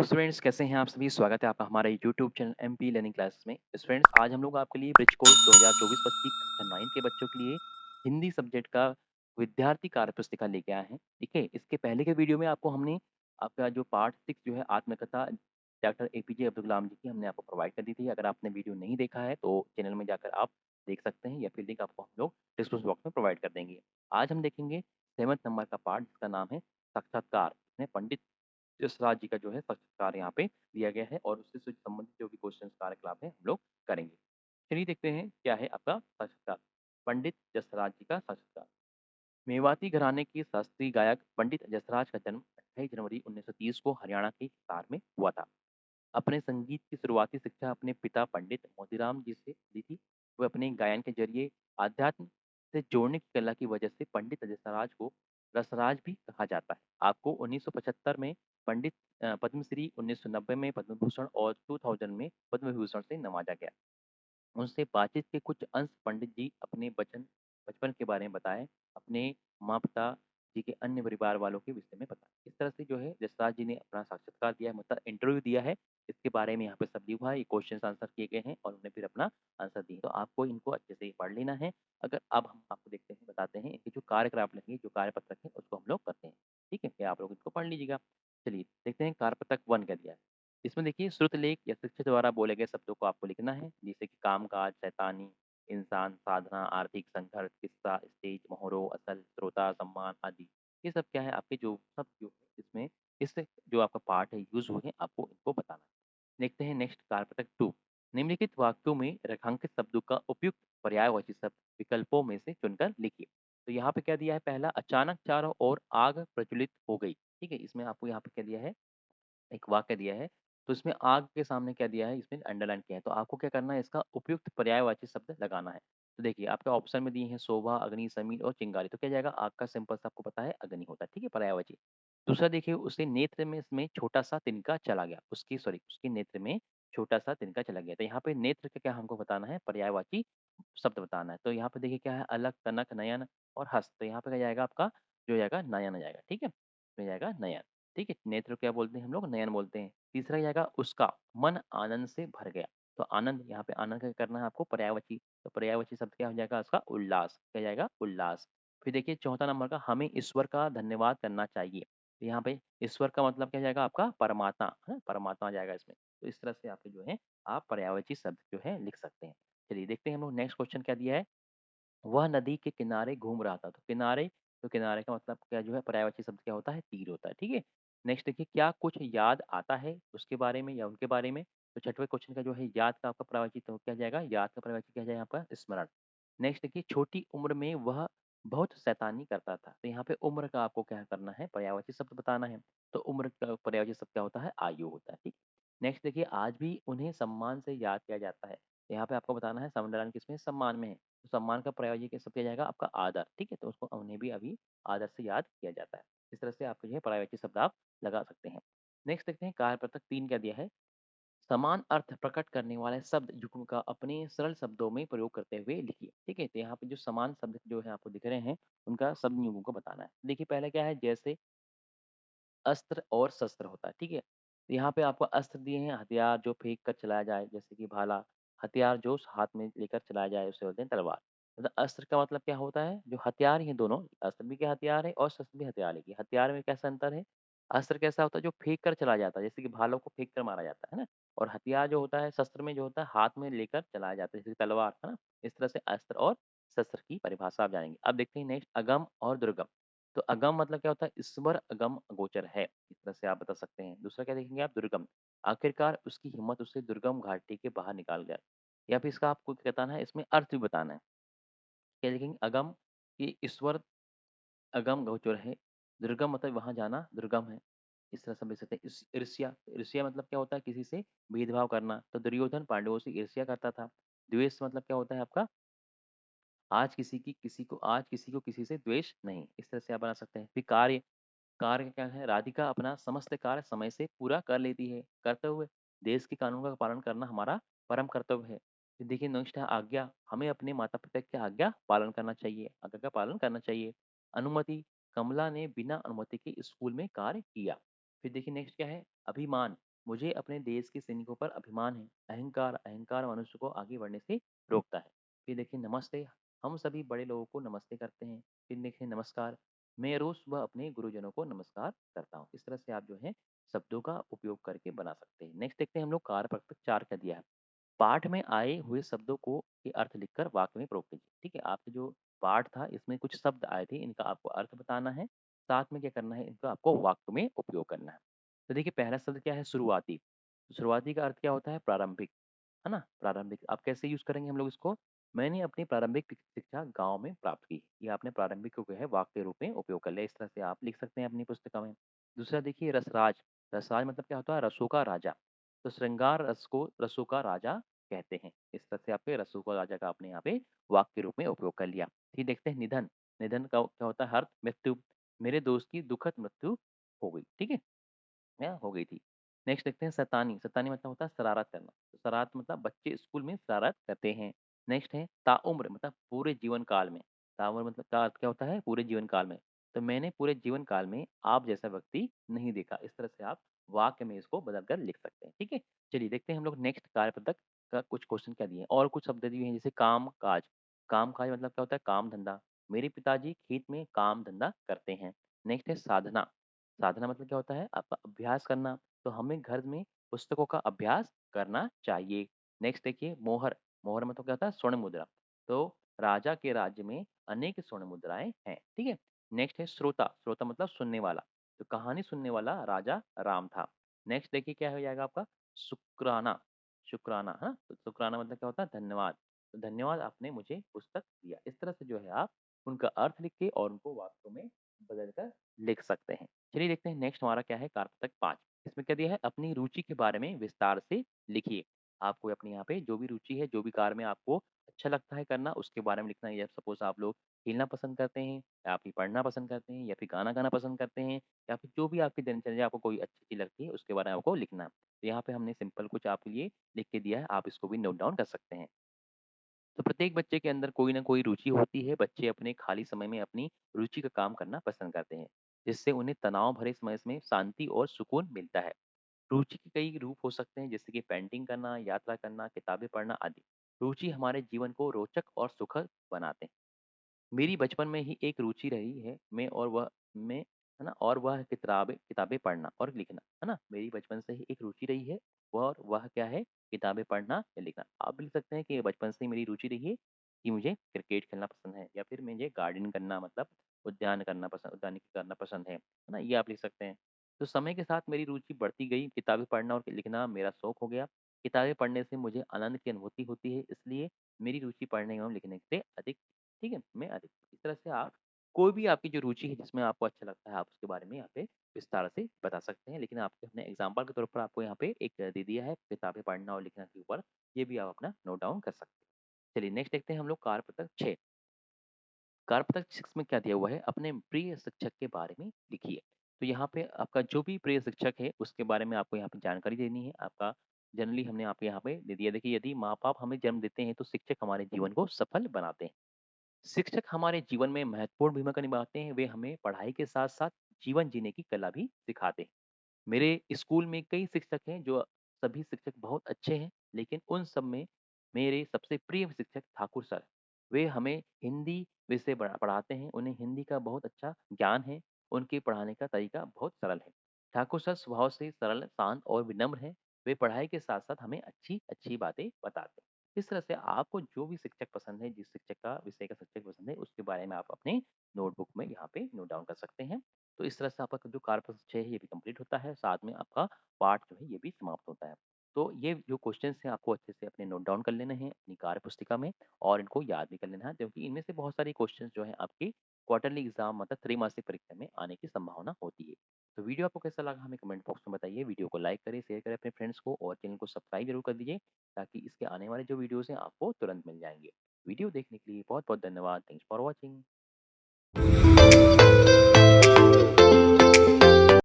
Hello students, कैसे हैं आप सभी? स्वागत है आपका हमारे YouTube channel MP learning classes में। स्टूडेंट्स, आज हम लोग आपके लिए ब्रिज कोर्स 2024-25 कक्षा 9 के बच्चों के लिए हिंदी सब्जेक्ट का विद्यार्थी कार्य पुस्तिका लेके आए हैं। ठीक है, इसके पहले के वीडियो में आपको हमने आपका जो पार्ट 6 जो है आत्मकथा डॉक्टर एपीजे अब्दुल कलाम जी की हमने आपको प्रोवाइड कर दी थी। अगर आपने वीडियो नहीं देखा है तो चैनल में जाकर आप देख सकते हैं या फिर लिंक आपको हम लोग डिस्क्रिप्शन बॉक्स में प्रोवाइड कर देंगे। आज हम देखेंगे 7th नंबर का पार्ट जिसका नाम है साक्षात्कार। इसमें पंडित जसराज जी का जो है साक्षात्कार यहाँ पे दिया गया है और उससे संबंधित जो भी क्वेश्चन कार्यकलाप है हम लोग करेंगे। चलिए देखते हैं क्या है आपका साक्षात्कार। पंडित जसराज जी का साक्षात्कार। मेवाती घराने के शास्त्रीय गायक पंडित जसराज का जन्म 28 जनवरी 1930 को हरियाणा के हिसार में हुआ था। अपने संगीत की शुरुआती शिक्षा अपने पिता पंडित मोतीराम जी से ली थी। वे अपने गायन के जरिए आध्यात्म से जोड़ने की कला की वजह से पंडित जसराज को रसराज भी कहा जाता है। आपको 1975 में पंडित पद्मश्री, 1990 में पद्म भूषण और 2000 में पद्म विभूषण से नवाजा गया। उनसे बातचीत के कुछ अंश पंडित जी अपने बचपन के बारे में बताएं, अपने माँ पिता जी के अन्य परिवार वालों के विषय में बताएं। इस तरह से जो है जसराज जी ने अपना साक्षात्कार दिया है, मतलब इंटरव्यू दिया है। इसके बारे में यहाँ पे सब लिखा है, ये क्वेश्चन आंसर किए गए हैं और उन्होंने फिर अपना आंसर दिए। तो आपको इनको अच्छे से पढ़ लेना है। अगर अब हम आपको देखते हैं, बताते हैं इनके जो कार्यकलाप लगेंगे, जो कार्यपत्रक है उसको हम लोग करते हैं। ठीक है, क्या आप लोग इसको पढ़ लीजिएगा। चलिए देखते हैं कार्यपत्रक 1 क्या दिया है। इसमें देखिए श्रुत लेख या शिक्षक द्वारा बोले गए शब्दों को आपको लिखना है, जैसे कि कामकाज, शैतानी, इंसान, साधना, आर्थिक संघर्ष, किस्सा, स्टेज, मोहरो, असल, श्रोता, सम्मान आदि। ये सब क्या है आपके जो सब जो है इसमें इस जो आपका पार्ट है यूज हुए हैं, आपको इनको बताना है। देखते हैं नेक्स्ट कार्यपत्रक 2। निम्नलिखित वाक्यों में रेखांकित शब्दों का उपयुक्त पर्यायवाची शब्द विकल्पों में से चुनकर लिखिए। तो यहाँ पे क्या दिया है, पहला अचानक चारों ओर आग प्रज्वलित हो गई। ठीक है, इसमें आपको यहाँ पे क्या दिया है, एक वाक्य दिया है। तो इसमें आग के सामने क्या दिया है, इसमें अंडरलाइन किया है। तो आपको क्या करना है, इसका उपयुक्त पर्यायवाची शब्द लगाना है। तो देखिए आपके ऑप्शन में दिए हैं शोभा, अग्नि, समीर और चिंगारी। तो क्या जाएगा, आग का सिंपल सा आपको पता है अग्नि होता है। ठीक है, पर्यायवाची। दूसरा देखिए, उसे नेत्र में इसमें छोटा सा तिनका चला गया। उसके नेत्र में छोटा सा तिनका चला गया। तो यहाँ पे नेत्र का क्या हमको बताना है, पर्यायवाची शब्द बताना है। तो यहाँ पे देखिए क्या है, अलग, तनक, नयन और हस्त। तो यहाँ पे क्या जाएगा आपका, जो जाएगा नयन जाएगा। ठीक है, तो जाएगा नयन। ठीक है, नेत्र क्या बोलते हैं हम लोग, नयन बोलते हैं। तीसरा जाएगा उसका मन आनंद से भर गया। तो आनंद, यहाँ पे आनंद का करना है आपको पर्यायवाची। तो पर्यायवाची शब्द क्या हो जाएगा उसका, उल्लास। क्या जाएगा, उल्लास। फिर देखिए चौथा नंबर का, हमें ईश्वर का धन्यवाद करना चाहिए। तो यहाँ पे ईश्वर का मतलब क्या जाएगा आपका, परमात्मा है, परमात्मा जाएगा इसमें। तो इस तरह से आपके जो है आप पर्यायवाची शब्द जो है लिख सकते हैं। चलिए देखते हैं हम लोग नेक्स्ट क्वेश्चन क्या दिया है। वह नदी के किनारे घूम रहा था। तो किनारे, तो किनारे का मतलब क्या जो है, पर्यायवाची शब्द क्या होता है, तीर होता है। ठीक है, नेक्स्ट देखिए, क्या कुछ याद आता है उसके बारे में या उनके बारे में। तो छठवें क्वेश्चन का जो है याद का आपका पर्यायवाची तो क्या जाएगा, याद का पर्यायवाची क्या जाएगा आपका, स्मरण। नेक्स्ट देखिए, छोटी उम्र में वह बहुत शैतानी करता था। तो यहाँ पे उम्र का आपको क्या करना है, पर्यायवाची शब्द बताना है। तो उम्र का पर्यायवाची शब्द क्या होता है, आयु होता है। ठीक। नेक्स्ट देखिए, आज भी उन्हें सम्मान से याद किया जाता है। तो यहाँ पे आपको बताना है समझदार किसमें, सम्मान में है। तो सम्मान का पर्यायवाची कैसे किया जाएगा आपका, आदर। ठीक है, तो उसको उन्हें भी अभी आदर से याद किया जाता है। इस तरह से आपके जो है पर्यायवाची शब्द आप लगा सकते हैं। नेक्स्ट देखते हैं कार्यपत्रक 3 क्या दिया है। समान अर्थ प्रकट करने वाले शब्द युग्म का अपने सरल शब्दों में प्रयोग करते हुए लिखिए। ठीक है, तो यहाँ पे जो समान शब्द जो है आपको दिख रहे हैं, उनका शब्द युग्म को बताना है। देखिए पहले क्या है, जैसे अस्त्र और शस्त्र होता है। ठीक है, तो यहाँ पे आपको अस्त्र दिए हैं, हथियार जो फेंक कर चलाया जाए, जैसे कि भाला। हथियार जो हाथ में लेकर चलाया जाए उसे बोलते हैं तलवार। मतलब अस्त्र का मतलब क्या होता है, जो हथियार ही हैं दोनों, अस्त्र भी क्या हथियार है और शस्त्र भी हथियार है। कि हथियार में कैसा अंतर है, अस्त्र कैसा होता है जो फेंक कर चला जाता है, जैसे कि भालों को फेंक कर मारा जाता है ना। और हथियार जो होता है, शस्त्र में जो होता है हाथ में लेकर चलाया जाता है, जैसे तलवार है ना। इस तरह से अस्त्र और शस्त्र की परिभाषा आप जानेंगे। अब देखते हैं नेक्स्ट, अगम और दुर्गम। तो अगम मतलब क्या होता है, ईश्वर अगम अगोचर है, इस तरह से आप बता सकते हैं। दूसरा क्या देखेंगे आप, दुर्गम। आखिरकार उसकी हिम्मत उसे दुर्गम घाटी के बाहर निकाल गया। या फिर इसका आपको क्या बताना है, इसमें अर्थ भी बताना है। क्या देखेंगे, अगम कि ईश्वर अगम गोचर है। दुर्गम मतलब वहां जाना दुर्गम है। इस तरह से समझ सकते हैं। ईर्ष्या, ईर्ष्या मतलब क्या होता है, किसी से भेदभाव करना। तो दुर्योधन पांडवों से ईर्ष्या करता था। द्वेष मतलब क्या होता है आपका, आज किसी को किसी से द्वेष नहीं। इस तरह से आप बना सकते हैं। फिर कार्य, कार्य क्या है, राधिका अपना समस्त कार्य समय से पूरा कर लेती है। कर्तव्य, देश के कानून का पालन करना हमारा परम कर्तव्य है। फिर देखिए नेक्स्ट है आज्ञा, हमें अपने माता पिता की आज्ञा पालन करना चाहिए, आज्ञा का पालन करना चाहिए। अनुमति, कमला ने बिना अनुमति के स्कूल में कार्य किया। फिर देखिए नेक्स्ट क्या है, अभिमान। मुझे अपने देश के सैनिकों पर अभिमान है। अहंकार अहंकार मनुष्य को आगे बढ़ने से रोकता है। फिर देखिए नमस्ते, हम सभी बड़े लोगों को नमस्ते करते हैं। फिर देखिए नमस्कार, मैं रोज सुबह अपने गुरुजनों को नमस्कार करता हूँ। इस तरह से आप जो है शब्दों का उपयोग करके बना सकते हैं। नेक्स्ट देखते हैं हम लोग कार्यपद्धति 4 का दिया है। पाठ में आए हुए शब्दों को के अर्थ लिखकर वाक्य में प्रयोग कीजिए। ठीक है, आपके जो पाठ था इसमें कुछ शब्द आए थे, इनका आपको अर्थ बताना है। साथ में क्या करना है, इनका आपको वाक्य में उपयोग करना है। तो देखिए पहला शब्द क्या है, शुरुआती। तो शुरुआती का अर्थ क्या होता है, प्रारंभिक, है ना? प्रारंभिक आप कैसे यूज़ करेंगे हम लोग इसको? मैंने अपनी प्रारंभिक शिक्षा गाँव में प्राप्त की। ये आपने प्रारंभिक को जो है वाक्य के रूप में उपयोग कर लिया। इस तरह से आप लिख सकते हैं अपनी पुस्तिका में। दूसरा देखिए रसराज। रसराज मतलब क्या होता है, रसों का राजा। तो श्रृंगार रस को रसों का राजा कहते हैं। इस तरह से आपके रसों का राजा का आपने यहाँ पे वाक्य के रूप में उपयोग कर लिया। फिर देखते हैं निधन। निधन का क्या होता है, अर्थ मृत्यु। मेरे दोस्त की दुखद मृत्यु हो गई। ठीक है? या हो गई थी। नेक्स्ट देखते हैं शैतानी। शैतानी मतलब होता है शरारत करना। तो शरारत मतलब बच्चे स्कूल में शरारत करते हैं। नेक्स्ट है ताउम्र मतलब पूरे जीवन काल में। ताउम्र मतलब का अर्थ क्या होता है, पूरे जीवन काल में। तो मैंने पूरे जीवन काल में आप जैसा व्यक्ति नहीं देखा। इस तरह से आप वाक्य में इसको बदल कर लिख सकते हैं। ठीक है, चलिए देखते हैं हम लोग नेक्स्ट कार्यपद्धक का कुछ क्वेश्चन क्या दिए हैं। और कुछ शब्द दिए हैं जैसे काम काज। काम काज मतलब क्या होता है, काम धंधा। मेरे पिताजी खेत में काम धंधा करते हैं। नेक्स्ट है साधना। साधना मतलब क्या होता है, आपका अभ्यास करना। तो हमें घर में पुस्तकों का अभ्यास करना चाहिए। नेक्स्ट देखिए मोहर। मोहर मतलब क्या होता है, स्वर्ण मुद्रा। तो राजा के राज्य में अनेक स्वर्ण मुद्राएं हैं। ठीक है। नेक्स्ट है श्रोता। श्रोता मतलब सुनने वाला। तो कहानी सुनने वाला राजा राम था। नेक्स्ट देखिए क्या हो जाएगा आपका, शुक्राना। शुक्राना, हाँ, तो शुक्राना मतलब क्या होता है, धन्यवाद। तो धन्यवाद आपने मुझे पुस्तक दिया। इस तरह से जो है आप उनका अर्थ लिख के और उनको वाक्यों में बदल कर लिख सकते हैं। चलिए देखते हैं नेक्स्ट हमारा क्या है, कारपत्रक 5। इसमें क्या दिया है, अपनी रुचि के बारे में विस्तार से लिखिए। आपको अपने यहाँ पे जो भी रुचि है, जो भी कार्य में आपको अच्छा लगता है करना, उसके बारे में लिखना है। या सपोज़ आप लोग खेलना पसंद करते हैं, या फिर पढ़ना पसंद करते हैं, या फिर गाना गाना पसंद करते हैं, या फिर जो भी आपकी दिनचर्या आपको कोई अच्छी चीज़ लगती है, उसके बारे में आपको लिखना है। तो यहाँ पे हमने सिंपल कुछ आपके लिए लिख के दिया है, आप इसको भी नोट डाउन कर सकते हैं। तो प्रत्येक बच्चे के अंदर कोई ना कोई रुचि होती है। बच्चे अपने खाली समय में अपनी रुचि का काम करना पसंद करते हैं, जिससे उन्हें तनाव भरे समय में शांति और सुकून मिलता है। रुचि के कई रूप हो सकते हैं, जैसे कि पेंटिंग करना, यात्रा करना, किताबें पढ़ना आदि। रुचि हमारे जीवन को रोचक और सुखद बनाते हैं। मेरी बचपन में ही एक रुचि रही है, मैं है ना, और वह किताबें किताबें पढ़ना और लिखना, है ना? मेरी बचपन से ही एक रुचि रही है, वह क्या है, किताबें पढ़ना या लिखना। आप भी लिख सकते हैं कि बचपन से ही मेरी रुचि रही है कि मुझे क्रिकेट खेलना पसंद है, या फिर मुझे गार्डनिंग करना मतलब उद्यानिकी करना पसंद है ना? ये आप लिख सकते हैं। तो समय के साथ मेरी रुचि बढ़ती गई, किताबें पढ़ना और लिखना मेरा शौक हो गया। किताबें पढ़ने से मुझे आनंद की अनुभूति होती है, इसलिए मेरी रुचि पढ़ने एवं लिखने से अधिक, ठीक है, मैं अधिक। इस तरह से आप कोई भी आपकी जो रुचि है जिसमें आपको अच्छा लगता है, आप उसके बारे में यहाँ पे विस्तार से बता सकते हैं। लेकिन आपको हमने एग्जाम्पल के तौर पर आपको यहाँ पे एक दे दिया है किताबें पढ़ना और लिखना के ऊपर, ये भी आप अपना नोट डाउन कर सकते हैं। चलिए नेक्स्ट देखते हैं हम लोग कार्यपत्रक 6। कार्यपत्रक 6 में क्या दिया हुआ है, अपने प्रिय शिक्षक के बारे में लिखिए। तो यहाँ पे आपका जो भी प्रिय शिक्षक है उसके बारे में आपको यहाँ पे जानकारी देनी है। आपका जनरली हमने आपको यहाँ पे दे दिया। देखिए यदि माँ बाप हमें जन्म देते हैं तो शिक्षक हमारे जीवन को सफल बनाते हैं। शिक्षक हमारे जीवन में महत्वपूर्ण भूमिका निभाते हैं। वे हमें पढ़ाई के साथ-साथ जीवन जीने की कला भी सिखाते हैं। मेरे स्कूल में कई शिक्षक हैं, जो सभी शिक्षक बहुत अच्छे हैं, लेकिन उन सब में मेरे सबसे प्रिय शिक्षक ठाकुर सर। वे हमें हिंदी विषय पढ़ाते हैं। उन्हें हिंदी का बहुत अच्छा ज्ञान है। उनके पढ़ाने का तरीका बहुत सरल है। ठाकुर सर स्वभाव से सरल, शांत और विनम्र हैं। वे पढ़ाई के साथ-साथ हमें अच्छी-अच्छी बातें बताते हैं। इस तरह से आपको जो भी शिक्षक पसंद है, जिस शिक्षक का विषय का शिक्षक पसंद है, उसके बारे में आप अपने नोटबुक में यहाँ पे नोट डाउन कर सकते हैं। तो इस तरह से आपका जो कार्य है ये भी कंप्लीट होता है, साथ में आपका पाठ जो है ये भी समाप्त होता है। तो ये जो क्वेश्चंस हैं आपको अच्छे से अपने नोट डाउन कर लेने हैं अपनी कार्य पुस्तिका में, और इनको याद भी कर लेना है, क्योंकि इनमें से बहुत सारे क्वेश्चंस जो हैं आपकी क्वार्टरली एग्जाम मतलब त्रैमासिक परीक्षा में आने की संभावना होती है। तो वीडियो आपको कैसा लगा हमें कमेंट बॉक्स में बताइए। वीडियो को लाइक करें, शेयर करें अपने फ्रेंड्स को, और चैनल को सब्सक्राइब जरूर कर दीजिए, ताकि इसके आने वाले जो वीडियोज़ हैं आपको तुरंत मिल जाएँगे। वीडियो देखने के लिए बहुत-बहुत धन्यवाद। Thanks for watching.